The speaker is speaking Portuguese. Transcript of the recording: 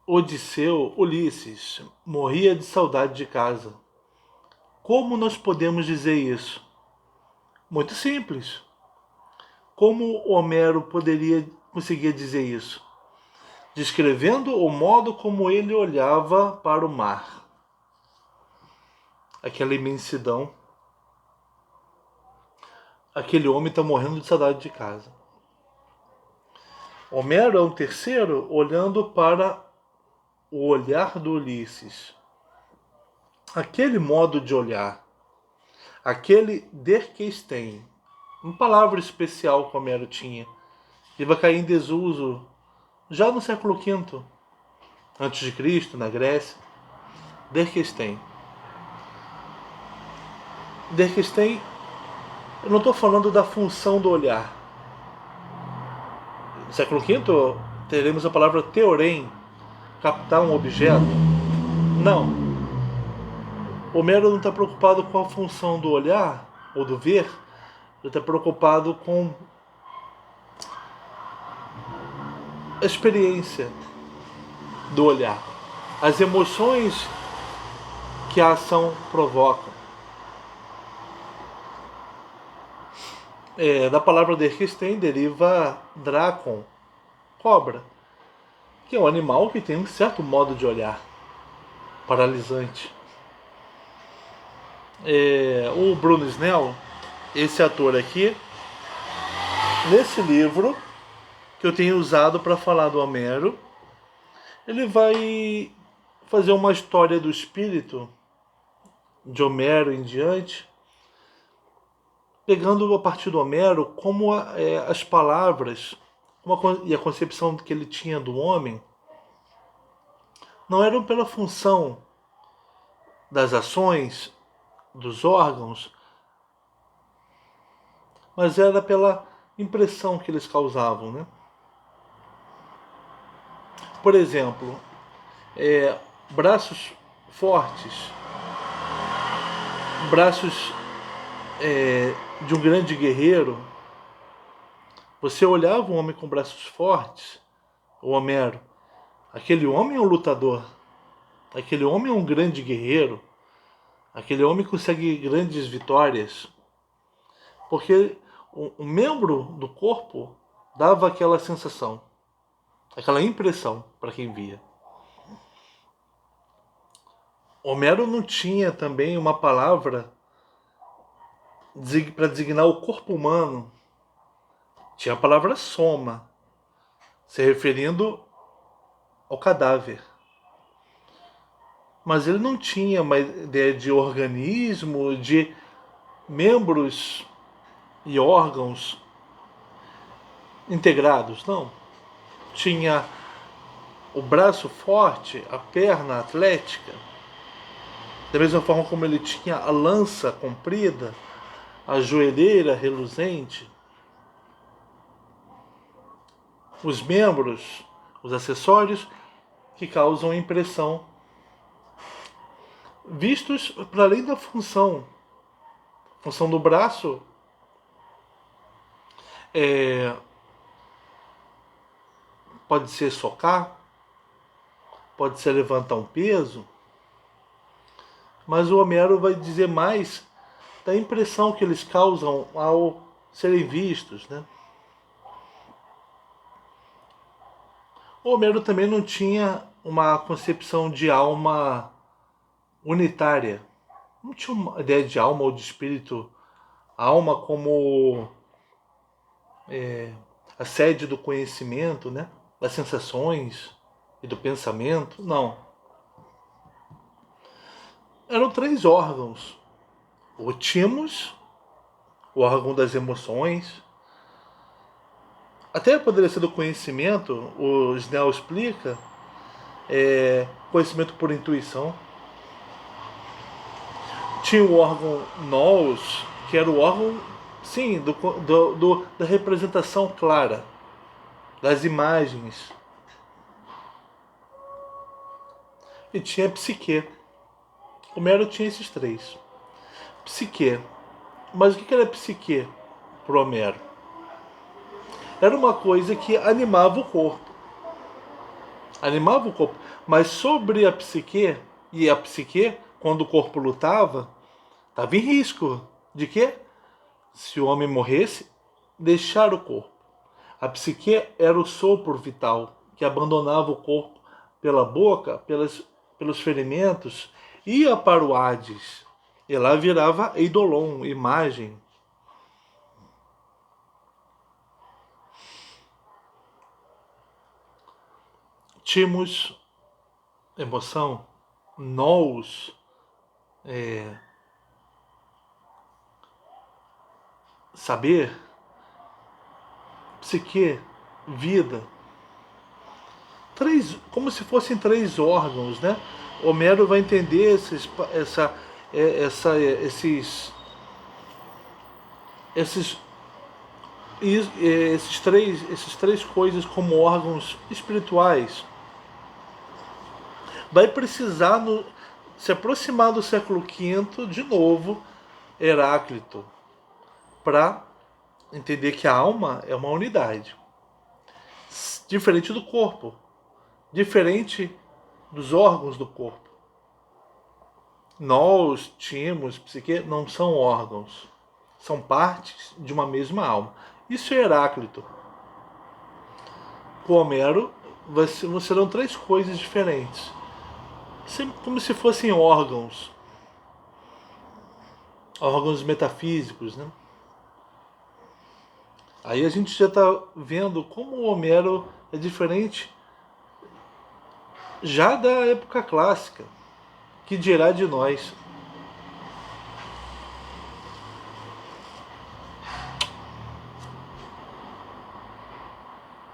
Odisseu, Ulisses, morria de saudade de casa. Como nós podemos dizer isso? Muito simples. Como Homero conseguia dizer isso? Descrevendo o modo como ele olhava para o mar. Aquela imensidão. Aquele homem está morrendo de saudade de casa. Homero é um terceiro olhando para o olhar do Ulisses. Aquele modo de olhar, aquele der que tem, uma palavra especial que Homero tinha, que vai cair em desuso já no século V, antes de Cristo, na Grécia. Der que tem. Der que tem, eu não estou falando da função do olhar. No século V teremos a palavra teorem, captar um objeto. Não. Homero não está preocupado com a função do olhar ou do ver, ele está preocupado com a experiência do olhar, as emoções que a ação provoca. Da palavra Derkestein deriva Drakon, cobra, que é um animal que tem um certo modo de olhar, paralisante. O Bruno Snell, esse ator aqui, nesse livro que eu tenho usado para falar do Homero, ele vai fazer uma história do espírito de Homero em diante, pegando a partir do Homero como as palavras e a concepção que ele tinha do homem não eram pela função das ações, dos órgãos, mas era pela impressão que eles causavam, né? Por exemplo, braços fortes, braços de um grande guerreiro. Você olhava um homem com braços fortes, o Homero, aquele homem é um lutador, aquele homem é um grande guerreiro, aquele homem consegue grandes vitórias, porque o membro do corpo dava aquela sensação, aquela impressão para quem via. Homero não tinha também uma palavra para designar o corpo humano. Tinha a palavra soma, se referindo ao cadáver. Mas ele não tinha uma ideia de organismo, de membros e órgãos integrados, não. Tinha o braço forte, a perna atlética, da mesma forma como ele tinha a lança comprida, a joelheira reluzente, os membros, os acessórios que causam impressão, vistos para além da função. A função do braço pode ser socar, pode ser levantar um peso, mas o Homero vai dizer mais da impressão que eles causam ao serem vistos, né? O Homero também não tinha uma concepção de alma unitária. Não tinha uma ideia de alma ou de espírito. A alma como a sede do conhecimento, né? Das sensações e do pensamento. Não. Eram 3 órgãos. O timos, o órgão das emoções. Até poderia ser do conhecimento, o Snell explica, conhecimento por intuição. Tinha o órgão nous, que era o órgão, sim, da representação clara, das imagens. E tinha a psique. Homero tinha esses 3. Psique. Mas o que era psique para Homero? Era uma coisa que animava o corpo. Animava o corpo. Mas sobre a psique, e a psique, quando o corpo lutava, estava em risco. De quê? Se o homem morresse, deixar o corpo. A psique era o sopro vital que abandonava o corpo pela boca, pelos ferimentos, ia para o Hades. E lá virava eidolon, imagem. Timos, emoção. Nous, saber. Psique, vida. Três, como se fossem três órgãos, né? Homero vai entender esses, esses três coisas como órgãos espirituais. Vai precisar se aproximar do século V de novo, Heráclito, para entender que a alma é uma unidade, diferente do corpo, diferente dos órgãos do corpo. Nós, timos, psique, não são órgãos, são partes de uma mesma alma. Isso é Heráclito. Com Homero, serão três coisas diferentes, como se fossem órgãos metafísicos, né? Aí a gente já está vendo como o Homero é diferente já da época clássica, que dirá de nós.